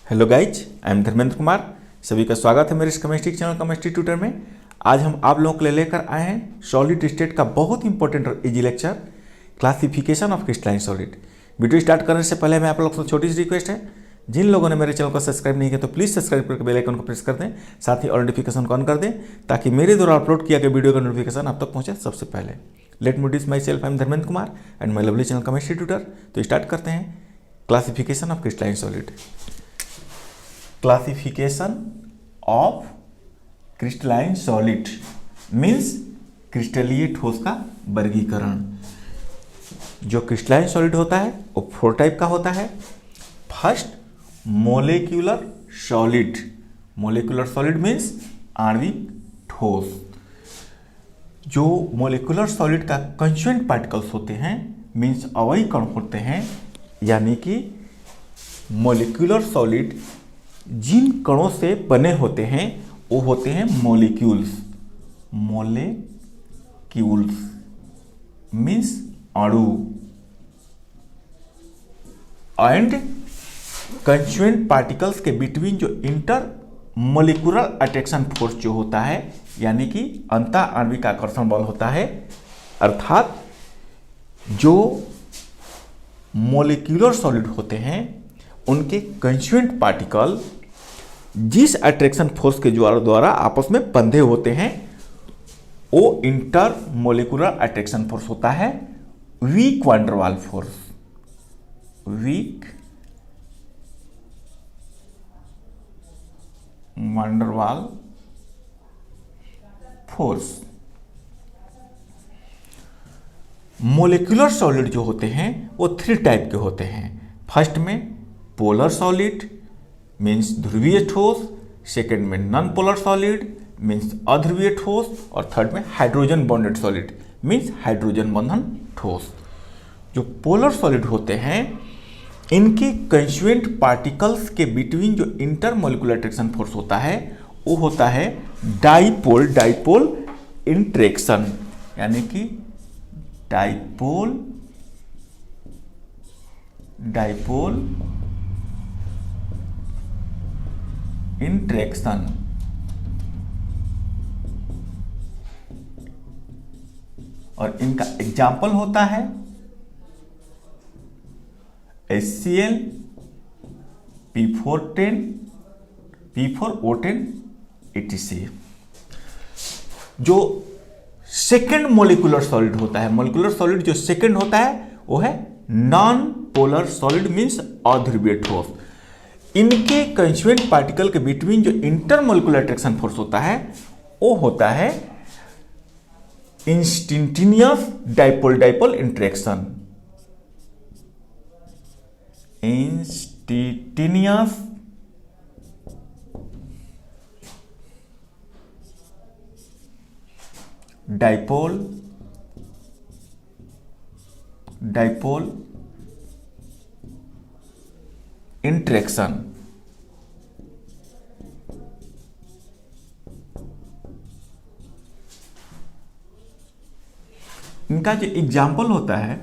Hello guys, I am Dharmendra Kumar. सभी का स्वागत है मेरे इस केमिस्ट्री चैनल केमिस्ट्री ट्यूटर में। आज हम आप लोगों के लिए लेकर आए हैं सॉलिड स्टेट का बहुत important easy lecture, classification of crystalline solid. Video start करने से पहले मैं आप लोगों से छोटी सी रिक्वेस्ट है, जिन लोगों ने मेरे चैनल को सब्सक्राइब नहीं किया तो प्लीज़ सब्सक्राइब करके बेल आइकन को प्रेस कर दें, साथ ही और नोटिफिकेशन को ऑन कर दें ताकि मेरे द्वारा अपलोड किया गया वीडियो का नोटिफिकेशन आप तक पहुंचे सबसे पहले। Let me introduce my self, I am Dharmendra Kumar and my lovely channel chemistry tutor. तो स्टार्ट करते हैं classification of crystalline solid. Classification of crystalline solid means क्रिस्टलीय ठोस का वर्गीकरण। जो क्रिस्टलाइन सॉलिड होता है वो 4 टाइप का होता है। First, molecular solid. Molecular solid means आणविक ठोस। जो मोलेक्युलर सॉलिड का कंस्टिट्यूएंट पार्टिकल्स होते हैं मीन्स अवयवी कण होते हैं, यानी कि मोलेक्युलर सॉलिड जिन कणों से बने होते हैं वो होते हैं मॉलिक्यूल्स। मॉलिक्यूल्स मीन्स अणु। एंड कंस्टिट्यूएंट पार्टिकल्स के बिटवीन जो इंटर मोलिकुलर अट्रैक्शन फोर्स जो होता है, यानी कि अंतः आणविक आकर्षण बल होता है, अर्थात जो मोलिकुलर सॉलिड होते हैं उनके कंस्टिट्यूएंट पार्टिकल जिस अट्रैक्शन फोर्स के द्वारा आपस में बंधे होते हैं वो इंटर मोलिकुलर अट्रैक्शन फोर्स होता है weak van der Waals force. Weak van der Waals force. Molecular solid जो होते हैं वो 3 टाइप के होते हैं। फर्स्ट में पोलर सॉलिड मीन्स ध्रुवीय ठोस, सेकेंड में नॉन पोलर सॉलिड मीन्स अध्रुवीय ठोस, और थर्ड में hydrogen bonded solid means hydrogen बंधन ठोस। जो पोलर सॉलिड होते हैं इनके कंस्टिट्यूएंट पार्टिकल्स के बिटवीन जो इंटर मोलिकुलर अट्रैक्शन फोर्स होता है वो होता है डाइपोल डाइपोल इंट्रैक्शन, यानी कि डाइपोल डाइपोल इंट्रैक्शन। और इनका एग्जाम्पल होता है HCl, P410, P4O10 etc। जो सेकेंड मोलिकुलर सॉलिड होता है, मोलिकुलर सॉलिड जो सेकेंड होता है वो है नॉन पोलर सॉलिड मीन्स अध्रुवीय ठोस। इनके कंस्टिट्यूएंट पार्टिकल के बिटवीन जो इंटरमोलिकुलर अट्रैक्शन फोर्स होता है वो होता है instantaneous dipole dipole interaction. Instantaneous dipole dipole interaction. इनका जो एग्जाम्पल होता है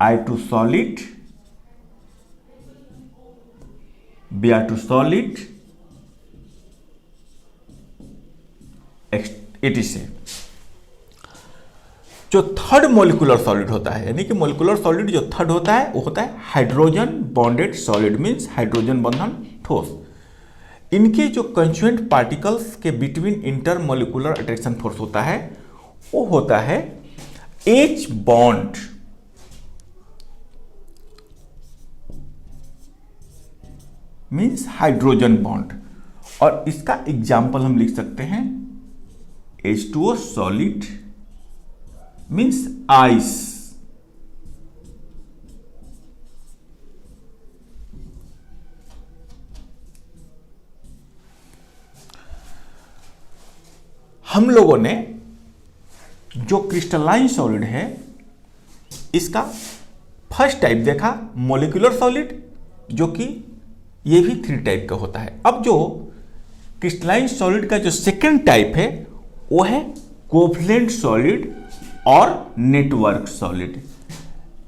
I2 solid, Br2 solid etc। जो थर्ड मोलिकुलर सॉलिड होता है, यानी कि मोलिकुलर सॉलिड जो थर्ड होता है वो होता है hydrogen bonded solid means hydrogen बंधन ठोस। इनके जो कंस्टिट्यूएंट पार्टिकल्स के between inter molecular attraction force होता है वो होता है H bond. Means hydrogen bond. और इसका एग्जाम्पल हम लिख सकते हैं H2O सॉलिड मीन्स आइस। हम लोगों ने जो क्रिस्टलाइन सॉलिड है इसका फर्स्ट टाइप देखा मोलिकुलर सॉलिड, जो कि ये भी 3 टाइप का होता है। अब जो क्रिस्टलाइन सॉलिड का जो सेकेंड टाइप है वो है कोवलेंट सॉलिड और नेटवर्क सॉलिड।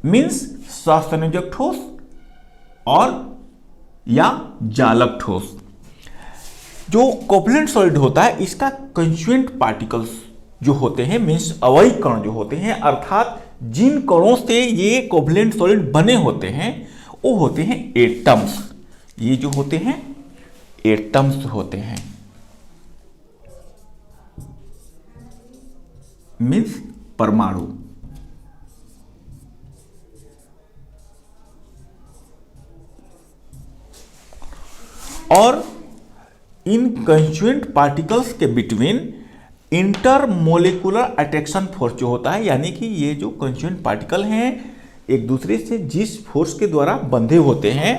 मीन्स सहसंयोजक ठोस और या जालक ठोस। जो कोवलेंट सॉलिड होता है इसका कंस्टिट्यूएंट पार्टिकल्स जो होते हैं मीन्स अवयवी कण जो होते हैं, अर्थात जिन कणों से ये कोवलेंट सॉलिड बने होते हैं वो होते हैं एटम्स। ये जो होते हैं एटम्स होते हैं, मीन्स परमाणु। और इन कंस्टिट्यूएंट पार्टिकल्स के बिटवीन इंटरमोलिकुलर अट्रैक्शन फोर्स जो होता है, यानी कि ये जो कंस्टिट्यूएंट पार्टिकल हैं एक दूसरे से जिस फोर्स के द्वारा बंधे होते हैं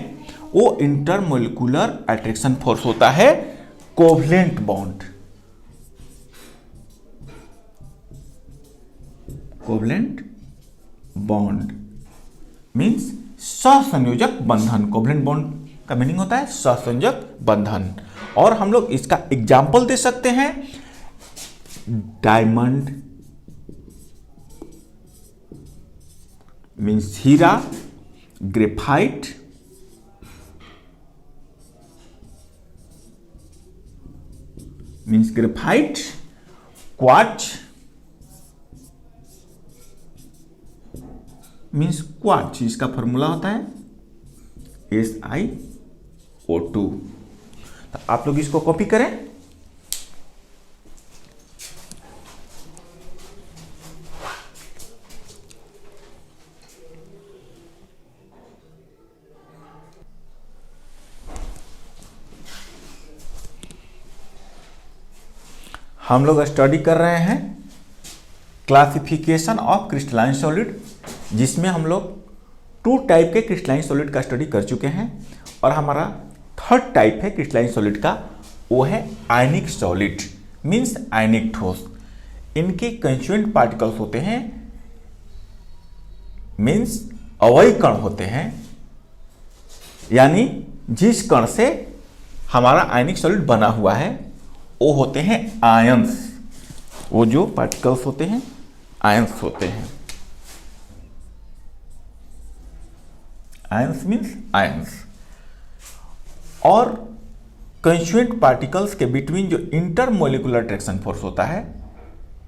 वो इंटरमोलिकुलर अट्रैक्शन फोर्स होता है covalent bond. Covalent bond means सहसंयोजक बंधन। कोवलेंट बॉन्ड का मीनिंग होता है सहसंयोजक बंधन। और हम लोग इसका एग्जाम्पल दे सकते हैं डायमंड मीन्स हीरा, graphite means graphite, quartz means quartz, इसका फॉर्मूला होता है SiO2। तो आप लोग इसको कॉपी करें। हम लोग स्टडी कर रहे हैं क्लासिफिकेशन ऑफ क्रिस्टलाइन सॉलिड, जिसमें हम लोग 2 टाइप के क्रिस्टलाइन सॉलिड का स्टडी कर चुके हैं और हमारा 3rd टाइप है क्रिस्टलाइन सॉलिड का, वो है आयनिक सॉलिड मीन्स आयनिक ठोस। इनके कंस्टिट्यूएंट पार्टिकल्स होते हैं मीन्स अवयवी कण होते हैं, यानी जिस कण से हमारा आयनिक सॉलिड बना हुआ है वो होते हैं आयंस। वो जो पार्टिकल्स होते हैं आयंस होते हैं। Ions means ions. और कंस्टिट्यूएंट पार्टिकल्स के बिटवीन जो इंटरमोलिकुलर अट्रैक्शन फोर्स होता है,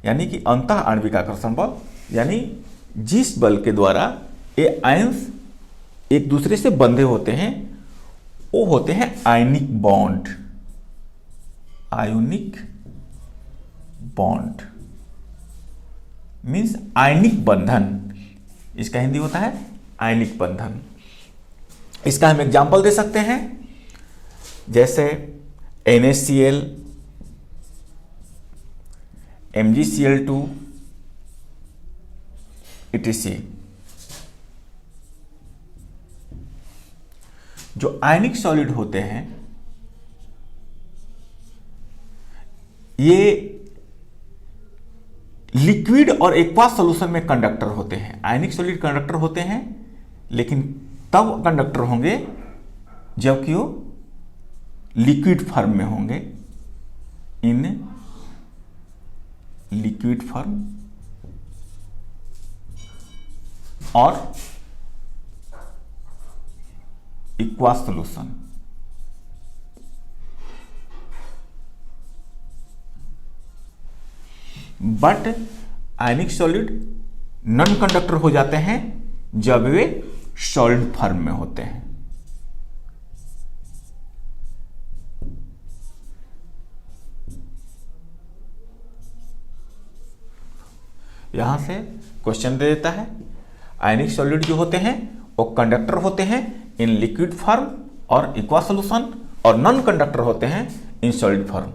यानी कि अंतः आणविक आकर्षण बल, यानी जिस बल के द्वारा ये आयंस एक दूसरे से बंधे होते हैं वो होते हैं ionic bond. Ionic bond means ionic बंधन, इसका हिंदी होता है आयनिक बंधन। इसका हम एग्जाम्पल दे सकते हैं जैसे NaCl, MgCl2 etc। जो आयनिक सॉलिड होते हैं ये लिक्विड और एक्वा सॉल्यूशन में कंडक्टर होते हैं। आयनिक सॉलिड कंडक्टर होते हैं, लेकिन तब कंडक्टर होंगे जबकि वो लिक्विड फॉर्म में होंगे, इन लिक्विड फॉर्म और aqua solution. But ionic solid non conductor हो जाते हैं जब वे सॉलिड फॉर्म में होते हैं। यहां से क्वेश्चन दे देता है आयनिक सॉलिड जो होते हैं वो कंडक्टर होते हैं इन लिक्विड फॉर्म और एक्वा सॉल्यूशन, और नॉन कंडक्टर होते हैं in solid form.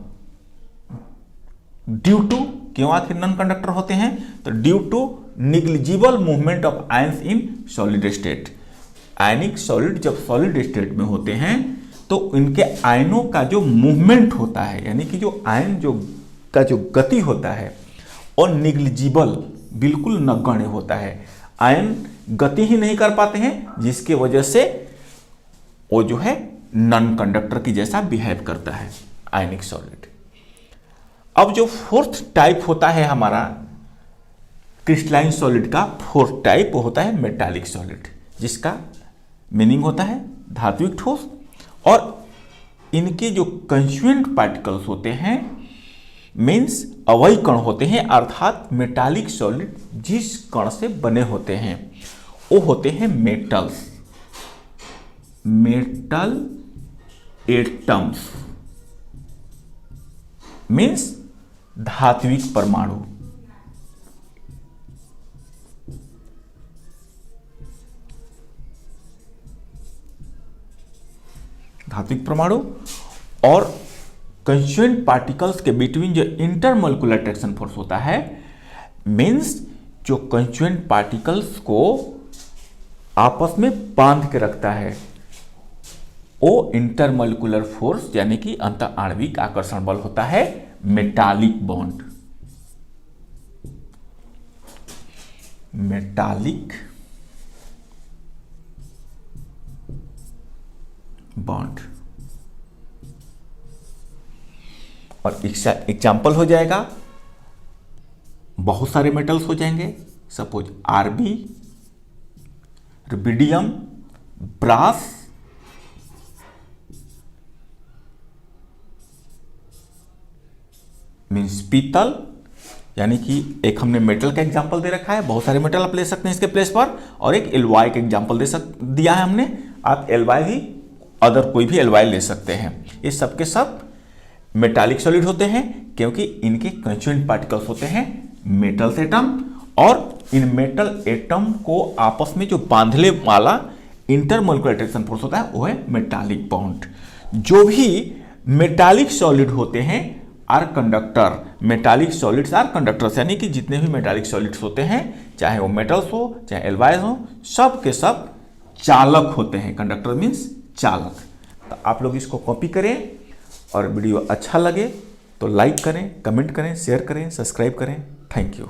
Due to, क्यों आखिर नॉन कंडक्टर होते हैं? तो due to negligible movement of ions in solid state. Ionic solid जब सॉलिड स्टेट में होते हैं तो इनके आयनों का जो मूवमेंट होता है, यानी कि जो आयन जो गति होता है और निग्लिजिबल, बिल्कुल नगण्य होता है। आयन गति ही नहीं कर पाते हैं, जिसके वजह से वो जो है नॉन कंडक्टर की जैसा बिहेव करता है आयनिक सॉलिड। अब जो 4th टाइप होता है हमारा क्रिस्टलाइन सॉलिड का फोर्थ टाइप होता है मेटालिक सॉलिड, जिसका मीनिंग होता है धात्विक ठोस। और इनके जो कंस्टिट्यूएंट पार्टिकल्स होते हैं मीन्स अवयव कण होते हैं, अर्थात मेटालिक सॉलिड जिस कण से बने होते हैं वो होते हैं मेटल्स, मेटल एटम्स मीन्स धात्विक परमाणु। धात्विक परमाणु और कंस्टिट्यूएंट पार्टिकल्स के बिटवीन जो इंटरमोलिकुलर अट्रैक्शन फोर्स होता है मीन्स जो कंस्टिट्यूएंट पार्टिकल्स को आपस में बांध के रखता है वो इंटरमोलिकुलर फोर्स यानी कि अंतर आणविक आकर्षण बल होता है मेटालिक बॉन्ड। मेटालिक बॉन्ड और एग्जाम्पल हो जाएगा, बहुत सारे मेटल्स हो जाएंगे, suppose RB, rubidium, brass, means पीतल, यानी कि एक हमने मेटल का एग्जांपल दे रखा है, बहुत सारे मेटल आप ले सकते हैं इसके प्लेस पर, और एक एलवाई का एग्जांपल दिया है हमने, आप एलवाई भी अदर कोई भी एलवाई ले सकते हैं। ये सब के सब मेटालिक सॉलिड होते हैं क्योंकि इनके कंस्टिट्यूएंट पार्टिकल्स होते हैं मेटल्स एटम, और इन मेटल एटम को आपस में जो बांधने वाला इंटरमोलिकुलर अट्रैक्शन फोर्स होता है वो है मेटालिक बॉन्ड। जो भी मेटालिक सॉलिड होते हैं are conductor, metallic solids are conductors, यानी कि जितने भी मेटालिक सॉलिड्स होते हैं चाहे वो मेटल्स हो चाहे एल्वाइज हो, सब के सब चालक होते हैं। कंडक्टर मीन्स चालक। तो आप लोग इसको कॉपी करें और वीडियो अच्छा लगे तो लाइक करें, कमेंट करें, शेयर करें, सब्सक्राइब करें। Thank you.